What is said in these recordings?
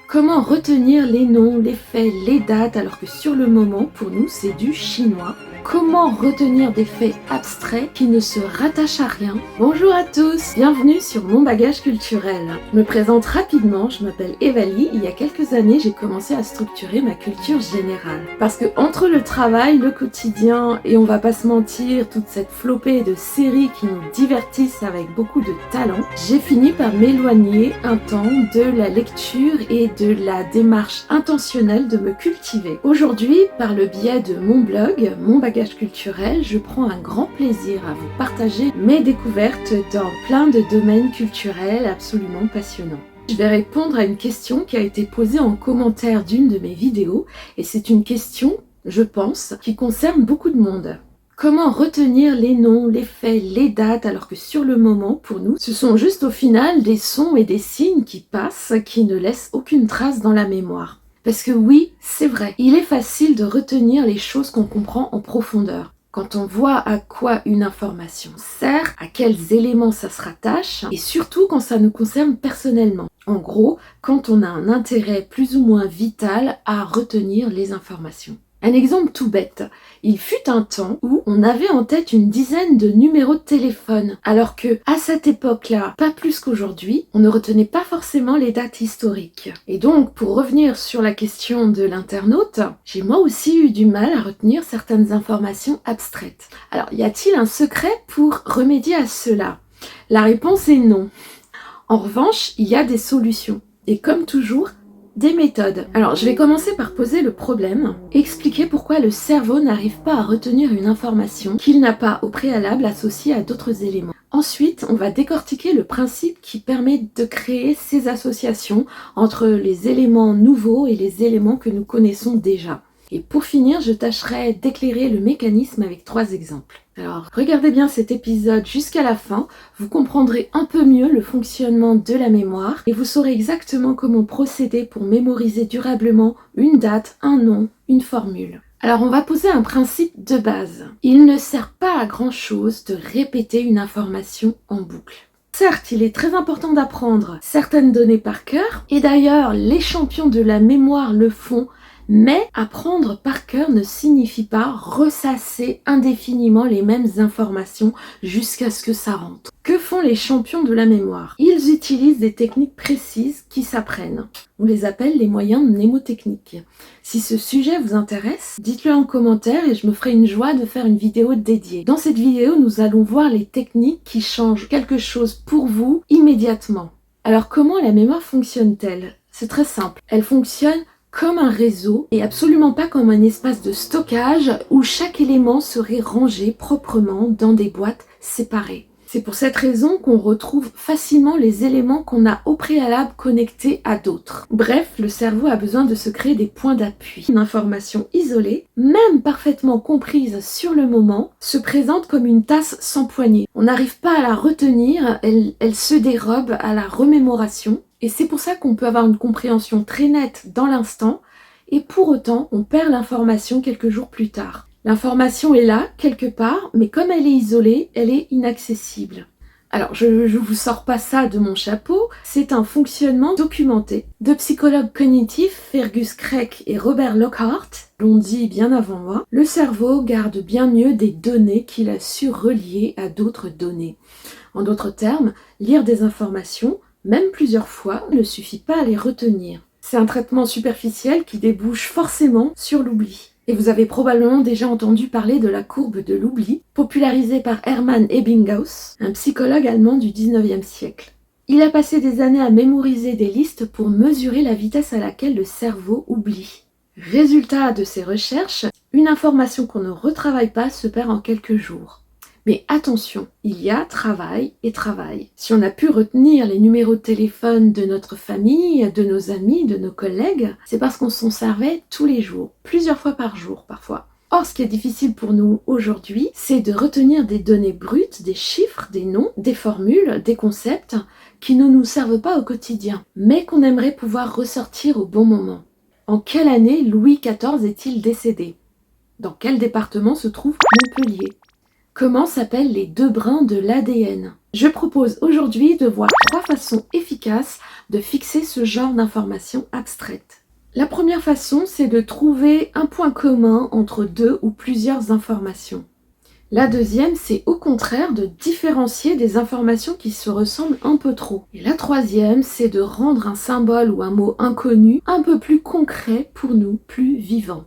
Comment retenir les noms, les faits, les dates alors que sur le moment, pour nous, c'est du chinois? Comment retenir des faits abstraits qui ne se rattachent à rien? Bonjour à tous, bienvenue sur Mon Bagage Culturel. Je me présente rapidement, je m'appelle Evalie. Il y a quelques années, j'ai commencé à structurer ma culture générale. Parce que entre le travail, le quotidien et on va pas se mentir, toute cette flopée de séries qui nous divertissent avec beaucoup de talent, j'ai fini par m'éloigner un temps de la lecture et de la démarche intentionnelle de me cultiver. Aujourd'hui, par le biais de mon blog, Mon Bagage Culturel, je prends un grand plaisir à vous partager mes découvertes dans plein de domaines culturels absolument passionnants. Je vais répondre à une question qui a été posée en commentaire d'une de mes vidéos et c'est une question, je pense, qui concerne beaucoup de monde. Comment retenir les noms, les faits, les dates alors que sur le moment, pour nous, ce sont juste au final des sons et des signes qui passent, qui ne laissent aucune trace dans la mémoire. Parce que oui, c'est vrai, il est facile de retenir les choses qu'on comprend en profondeur. Quand on voit à quoi une information sert, à quels éléments ça se rattache, et surtout quand ça nous concerne personnellement. En gros, quand on a un intérêt plus ou moins vital à retenir les informations. Un exemple tout bête, il fut un temps où on avait en tête une dizaine de numéros de téléphone, alors que à cette époque-là, pas plus qu'aujourd'hui, on ne retenait pas forcément les dates historiques. Et donc, pour revenir sur la question de l'internaute, j'ai moi aussi eu du mal à retenir certaines informations abstraites. Alors, y a-t-il un secret pour remédier à cela? La réponse est non. En revanche, il y a des solutions. Et comme toujours, des méthodes. Alors, je vais commencer par poser le problème, expliquer pourquoi le cerveau n'arrive pas à retenir une information qu'il n'a pas au préalable associée à d'autres éléments. Ensuite, on va décortiquer le principe qui permet de créer ces associations entre les éléments nouveaux et les éléments que nous connaissons déjà. Et pour finir, je tâcherai d'éclairer le mécanisme avec 3 exemples. Alors, regardez bien cet épisode jusqu'à la fin, vous comprendrez un peu mieux le fonctionnement de la mémoire et vous saurez exactement comment procéder pour mémoriser durablement une date, un nom, une formule. Alors, on va poser un principe de base. Il ne sert pas à grand chose de répéter une information en boucle. Certes, il est très important d'apprendre certaines données par cœur, et d'ailleurs, les champions de la mémoire le font. Mais apprendre par cœur ne signifie pas ressasser indéfiniment les mêmes informations jusqu'à ce que ça rentre. Que font les champions de la mémoire? Ils utilisent des techniques précises qui s'apprennent. On les appelle les moyens mnémotechniques. Si ce sujet vous intéresse, dites-le en commentaire et je me ferai une joie de faire une vidéo dédiée. Dans cette vidéo, nous allons voir les techniques qui changent quelque chose pour vous immédiatement. Alors comment la mémoire fonctionne-t-elle? C'est très simple. Elle fonctionne comme un réseau et absolument pas comme un espace de stockage où chaque élément serait rangé proprement dans des boîtes séparées. C'est pour cette raison qu'on retrouve facilement les éléments qu'on a au préalable connectés à d'autres. Bref, le cerveau a besoin de se créer des points d'appui. Une information isolée, même parfaitement comprise sur le moment, se présente comme une tasse sans poignée. On n'arrive pas à la retenir, elle se dérobe à la remémoration. Et c'est pour ça qu'on peut avoir une compréhension très nette dans l'instant, et pour autant, on perd l'information quelques jours plus tard. L'information est là, quelque part, mais comme elle est isolée, elle est inaccessible. Alors, je vous sors pas ça de mon chapeau, c'est un fonctionnement documenté. Deux psychologues cognitifs, Fergus Craik et Robert Lockhart, l'ont dit bien avant moi, le cerveau garde bien mieux des données qu'il a su relier à d'autres données. En d'autres termes, lire des informations, même plusieurs fois, ne suffit pas à les retenir. C'est un traitement superficiel qui débouche forcément sur l'oubli. Et vous avez probablement déjà entendu parler de la courbe de l'oubli, popularisée par Hermann Ebbinghaus, un psychologue allemand du 19e siècle. Il a passé des années à mémoriser des listes pour mesurer la vitesse à laquelle le cerveau oublie. Résultat de ces recherches, une information qu'on ne retravaille pas se perd en quelques jours. Mais attention, il y a travail et travail. Si on a pu retenir les numéros de téléphone de notre famille, de nos amis, de nos collègues, c'est parce qu'on s'en servait tous les jours, plusieurs fois par jour parfois. Or, ce qui est difficile pour nous aujourd'hui, c'est de retenir des données brutes, des chiffres, des noms, des formules, des concepts qui ne nous servent pas au quotidien, mais qu'on aimerait pouvoir ressortir au bon moment. En quelle année Louis XIV est-il décédé? Dans quel département se trouve Montpellier? Comment s'appellent les deux brins de l'ADN? Je propose aujourd'hui de voir 3 façons efficaces de fixer ce genre d'informations abstraites. La première façon, c'est de trouver un point commun entre 2 ou plusieurs informations. La deuxième, c'est au contraire de différencier des informations qui se ressemblent un peu trop. Et la troisième, c'est de rendre un symbole ou un mot inconnu un peu plus concret pour nous, plus vivant.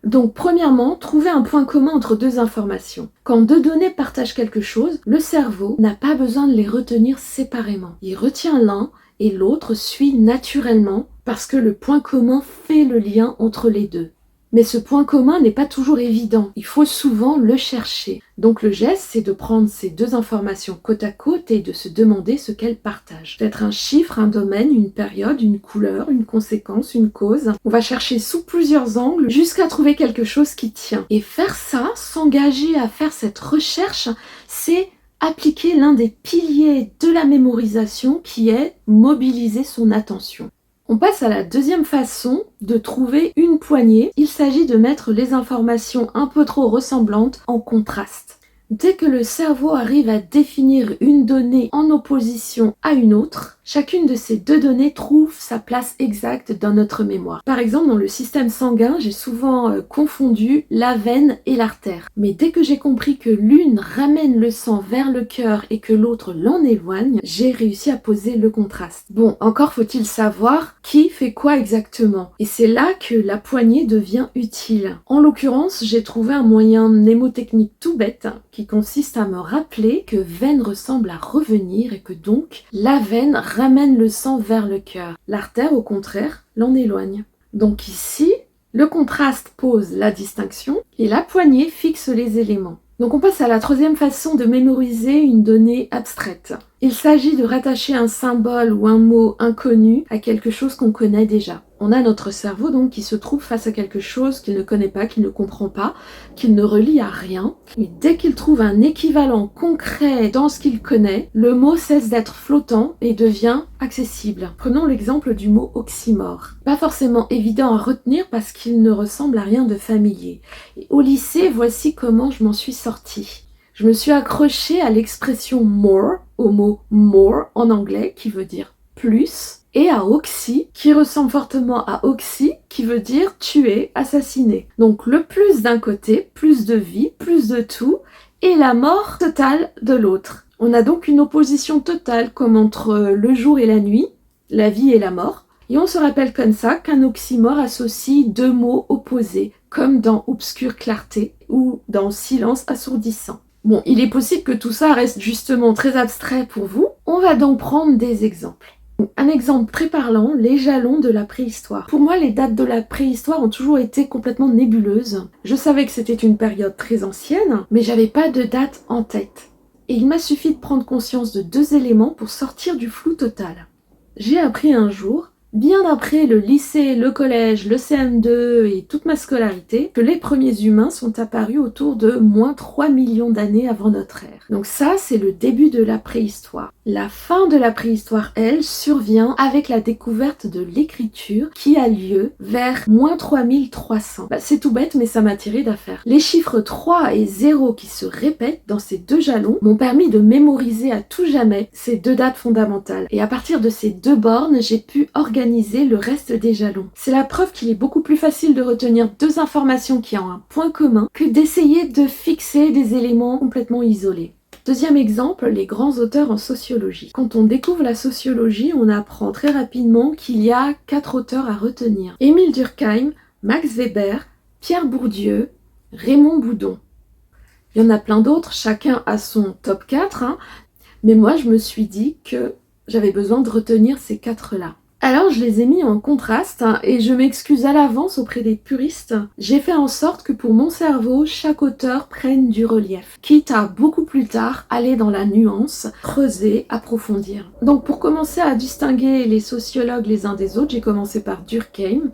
Donc premièrement, trouver un point commun entre 2 informations. Quand 2 données partagent quelque chose, le cerveau n'a pas besoin de les retenir séparément. Il retient l'un et l'autre suit naturellement parce que le point commun fait le lien entre les deux. Mais ce point commun n'est pas toujours évident, il faut souvent le chercher. Donc le geste, c'est de prendre ces 2 informations côte à côte et de se demander ce qu'elles partagent. Peut-être un chiffre, un domaine, une période, une couleur, une conséquence, une cause. On va chercher sous plusieurs angles jusqu'à trouver quelque chose qui tient. Et faire ça, s'engager à faire cette recherche, c'est appliquer l'un des piliers de la mémorisation qui est mobiliser son attention. On passe à la deuxième façon de trouver une poignée. Il s'agit de mettre les informations un peu trop ressemblantes en contraste. Dès que le cerveau arrive à définir une donnée en opposition à une autre, chacune de ces 2 données trouve sa place exacte dans notre mémoire. Par exemple, dans le système sanguin, j'ai souvent confondu la veine et l'artère. Mais dès que j'ai compris que l'une ramène le sang vers le cœur et que l'autre l'en éloigne, j'ai réussi à poser le contraste. Bon, encore faut-il savoir qui fait quoi exactement. Et c'est là que la poignée devient utile. En l'occurrence, j'ai trouvé un moyen mnémotechnique tout bête qui consiste à me rappeler que veine ressemble à revenir et que donc la veine ramène le sang vers le cœur. L'artère, au contraire, l'en éloigne. Donc ici, le contraste pose la distinction et la poignée fixe les éléments. Donc on passe à la troisième façon de mémoriser une donnée abstraite. Il s'agit de rattacher un symbole ou un mot inconnu à quelque chose qu'on connaît déjà. On a notre cerveau donc qui se trouve face à quelque chose qu'il ne connaît pas, qu'il ne comprend pas, qu'il ne relie à rien. Et dès qu'il trouve un équivalent concret dans ce qu'il connaît, le mot cesse d'être flottant et devient accessible. Prenons l'exemple du mot oxymore. Pas forcément évident à retenir parce qu'il ne ressemble à rien de familier. Et au lycée, voici comment je m'en suis sortie. Je me suis accrochée à l'expression more, au mot more en anglais qui veut dire plus, et à oxy qui ressemble fortement à oxy qui veut dire tuer, assassiner. Donc le plus d'un côté, plus de vie, plus de tout, et la mort totale de l'autre. On a donc une opposition totale comme entre le jour et la nuit, la vie et la mort. Et on se rappelle comme ça qu'un oxymore associe 2 mots opposés, comme dans obscure clarté ou dans silence assourdissant. Bon, il est possible que tout ça reste justement très abstrait pour vous. On va donc prendre des exemples. Un exemple très parlant, les jalons de la préhistoire. Pour moi, les dates de la préhistoire ont toujours été complètement nébuleuses. Je savais que c'était une période très ancienne, mais j'avais pas de date en tête. Et il m'a suffi de prendre conscience de 2 éléments pour sortir du flou total. J'ai appris un jour, bien après le lycée, le collège, le CM2 et toute ma scolarité, que les premiers humains sont apparus autour de moins 3 millions d'années avant notre ère. Donc ça, c'est le début de la préhistoire. La fin de la préhistoire, elle, survient avec la découverte de l'écriture qui a lieu vers moins 3300. C'est tout bête, mais ça m'a tiré d'affaire. Les chiffres 3 et 0 qui se répètent dans ces 2 jalons m'ont permis de mémoriser à tout jamais ces 2 dates fondamentales. Et à partir de ces 2 bornes, j'ai pu organiser le reste des jalons. C'est la preuve qu'il est beaucoup plus facile de retenir 2 informations qui ont un point commun que d'essayer de fixer des éléments complètement isolés. Deuxième exemple, les grands auteurs en sociologie. Quand on découvre la sociologie, on apprend très rapidement qu'il y a 4 auteurs à retenir. Émile Durkheim, Max Weber, Pierre Bourdieu, Raymond Boudon. Il y en a plein d'autres, chacun a son top 4, mais moi je me suis dit que j'avais besoin de retenir ces 4-là. Alors je les ai mis en contraste et je m'excuse à l'avance auprès des puristes. J'ai fait en sorte que pour mon cerveau, chaque auteur prenne du relief, quitte à beaucoup plus tard aller dans la nuance, creuser, approfondir. Donc pour commencer à distinguer les sociologues les uns des autres, j'ai commencé par Durkheim.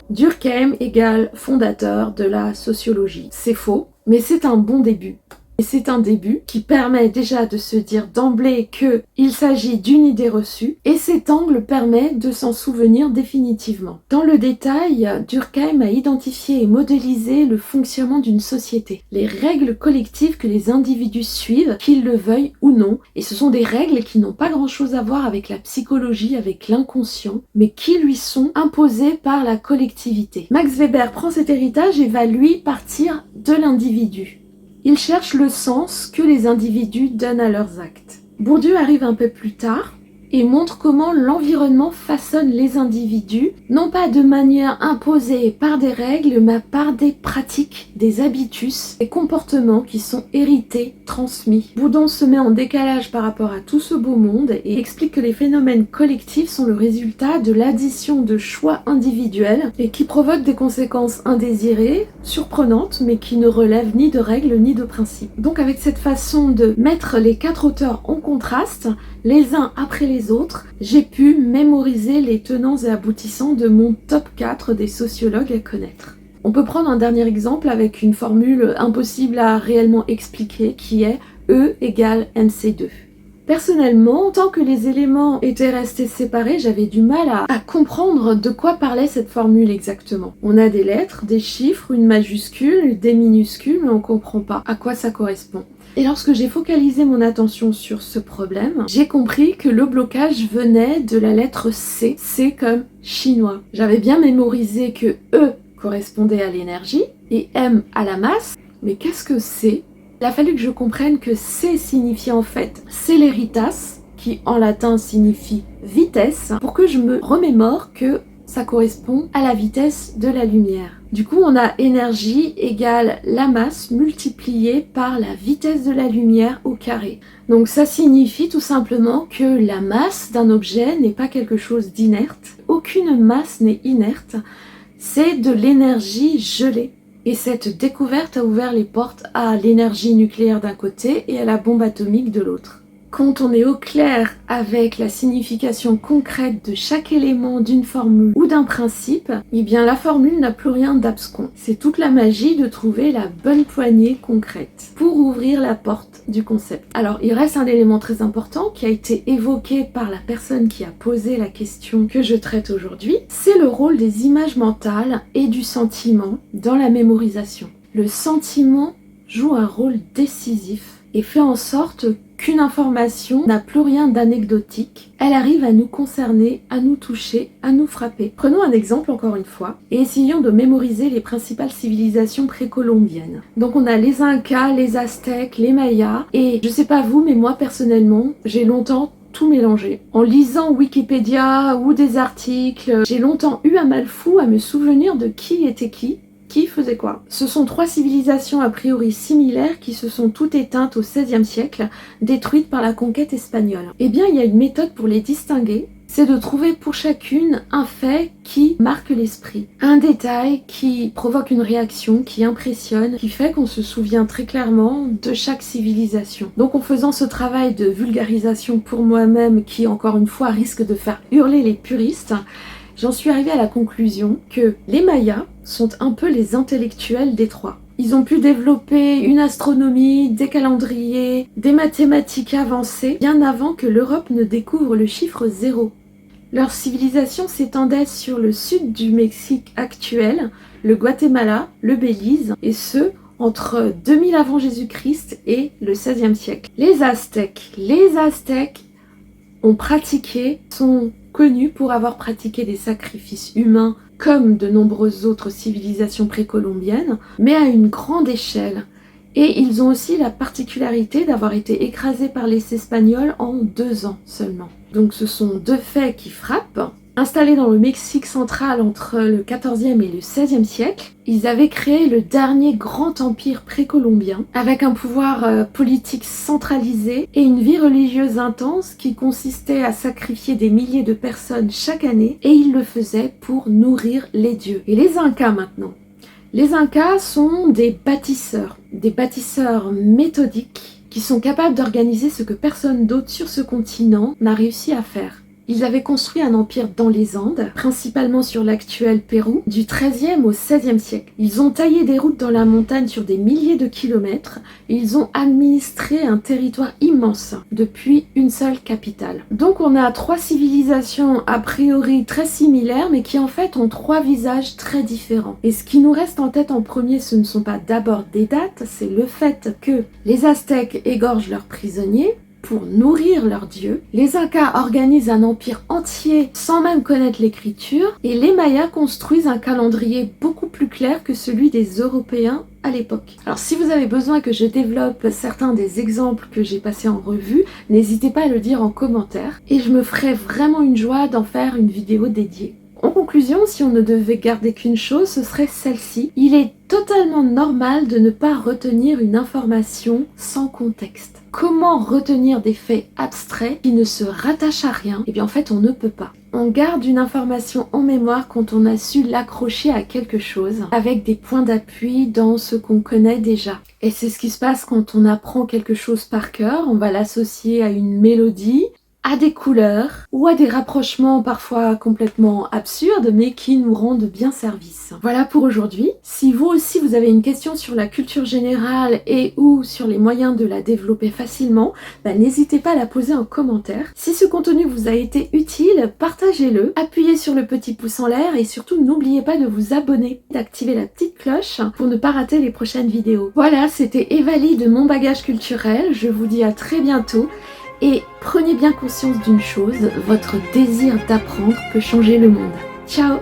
Durkheim égale fondateur de la sociologie. C'est faux, mais c'est un bon début. Et c'est un début qui permet déjà de se dire d'emblée qu'il s'agit d'une idée reçue, et cet angle permet de s'en souvenir définitivement. Dans le détail, Durkheim a identifié et modélisé le fonctionnement d'une société, les règles collectives que les individus suivent, qu'ils le veuillent ou non, et ce sont des règles qui n'ont pas grand-chose à voir avec la psychologie, avec l'inconscient, mais qui lui sont imposées par la collectivité. Max Weber prend cet héritage et va lui partir de l'individu. Il cherche le sens que les individus donnent à leurs actes. Bourdieu arrive un peu plus tard et montre comment l'environnement façonne les individus, non pas de manière imposée par des règles, mais par des pratiques, des habitus, des comportements qui sont hérités, transmis. Boudon se met en décalage par rapport à tout ce beau monde et explique que les phénomènes collectifs sont le résultat de l'addition de choix individuels et qui provoquent des conséquences indésirées, surprenantes, mais qui ne relèvent ni de règles ni de principes. Donc avec cette façon de mettre les 4 auteurs en contraste, les uns après les autres, j'ai pu mémoriser les tenants et aboutissants de mon top 4 des sociologues à connaître. On peut prendre un dernier exemple avec une formule impossible à réellement expliquer qui est E égale MC2. Personnellement, tant que les éléments étaient restés séparés, j'avais du mal à comprendre de quoi parlait cette formule exactement. On a des lettres, des chiffres, une majuscule, des minuscules, mais on comprend pas à quoi ça correspond. Et lorsque j'ai focalisé mon attention sur ce problème, j'ai compris que le blocage venait de la lettre C, C comme chinois. J'avais bien mémorisé que E correspondait à l'énergie et M à la masse, mais qu'est-ce que C ? Il a fallu que je comprenne que C signifiait en fait celeritas, qui en latin signifie vitesse, pour que je me remémore que ça correspond à la vitesse de la lumière. Du coup, on a énergie égale la masse multipliée par la vitesse de la lumière au carré. Donc ça signifie tout simplement que la masse d'un objet n'est pas quelque chose d'inerte. Aucune masse n'est inerte, c'est de l'énergie gelée. Et cette découverte a ouvert les portes à l'énergie nucléaire d'un côté et à la bombe atomique de l'autre. Quand on est au clair avec la signification concrète de chaque élément d'une formule ou d'un principe, eh bien la formule n'a plus rien d'abscon. C'est toute la magie de trouver la bonne poignée concrète pour ouvrir la porte du concept. Alors il reste un élément très important qui a été évoqué par la personne qui a posé la question que je traite aujourd'hui, c'est le rôle des images mentales et du sentiment dans la mémorisation. Le sentiment joue un rôle décisif et fait en sorte qu'une information n'a plus rien d'anecdotique. Elle arrive à nous concerner, à nous toucher, à nous frapper. Prenons un exemple encore une fois et essayons de mémoriser les principales civilisations précolombiennes. Donc on a les Incas, les Aztèques, les Mayas et je sais pas vous mais moi personnellement j'ai longtemps tout mélangé. En lisant Wikipédia ou des articles, j'ai longtemps eu un mal fou à me souvenir de qui était qui faisait quoi. Ce sont 3 civilisations a priori similaires qui se sont toutes éteintes au XVIe siècle, détruites par la conquête espagnole. Eh bien, il y a une méthode pour les distinguer, c'est de trouver pour chacune un fait qui marque l'esprit. Un détail qui provoque une réaction, qui impressionne, qui fait qu'on se souvient très clairement de chaque civilisation. Donc en faisant ce travail de vulgarisation pour moi-même, qui encore une fois risque de faire hurler les puristes, j'en suis arrivée à la conclusion que les Mayas sont un peu les intellectuels des 3. Ils ont pu développer une astronomie, des calendriers, des mathématiques avancées, bien avant que l'Europe ne découvre le chiffre 0. Leur civilisation s'étendait sur le sud du Mexique actuel, le Guatemala, le Belize, et ce, entre 2000 avant Jésus-Christ et le XVIe siècle. Les Aztèques ont pratiqué, sont connus pour avoir pratiqué des sacrifices humains comme de nombreuses autres civilisations précolombiennes, mais à une grande échelle. Et ils ont aussi la particularité d'avoir été écrasés par les Espagnols en 2 ans seulement. Donc ce sont 2 faits qui frappent. Installés dans le Mexique central entre le XIVe et le XVIe siècle, ils avaient créé le dernier grand empire précolombien, avec un pouvoir politique centralisé et une vie religieuse intense qui consistait à sacrifier des milliers de personnes chaque année, et ils le faisaient pour nourrir les dieux. Et les Incas maintenant. Les Incas sont des bâtisseurs méthodiques qui sont capables d'organiser ce que personne d'autre sur ce continent n'a réussi à faire. Ils avaient construit un empire dans les Andes, principalement sur l'actuel Pérou, du XIIIe au XVIe siècle. Ils ont taillé des routes dans la montagne sur des milliers de kilomètres et ils ont administré un territoire immense depuis une seule capitale. Donc on a trois civilisations a priori très similaires mais qui en fait ont trois visages très différents. Et ce qui nous reste en tête en premier, ce ne sont pas d'abord des dates, c'est le fait que les Aztèques égorgent leurs prisonniers pour nourrir leurs dieux, les Incas organisent un empire entier sans même connaître l'écriture, et les Mayas construisent un calendrier beaucoup plus clair que celui des Européens à l'époque. Alors si vous avez besoin que je développe certains des exemples que j'ai passés en revue, n'hésitez pas à le dire en commentaire, et je me ferai vraiment une joie d'en faire une vidéo dédiée. En conclusion, si on ne devait garder qu'une chose, ce serait celle-ci. Il est totalement normal de ne pas retenir une information sans contexte. Comment retenir des faits abstraits qui ne se rattachent à rien? Eh bien en fait on ne peut pas. On garde une information en mémoire quand on a su l'accrocher à quelque chose, avec des points d'appui dans ce qu'on connaît déjà. Et c'est ce qui se passe quand on apprend quelque chose par cœur, on va l'associer à une mélodie, à des couleurs ou à des rapprochements parfois complètement absurdes mais qui nous rendent bien service. Voilà pour aujourd'hui. Si vous aussi vous avez une question sur la culture générale et ou sur les moyens de la développer facilement, n'hésitez pas à la poser en commentaire. Si ce contenu vous a été utile, partagez-le, appuyez sur le petit pouce en l'air et surtout n'oubliez pas de vous abonner, d'activer la petite cloche pour ne pas rater les prochaines vidéos. Voilà, c'était Evalie de Mon Bagage Culturel, je vous dis à très bientôt. Et prenez bien conscience d'une chose, votre désir d'apprendre peut changer le monde. Ciao!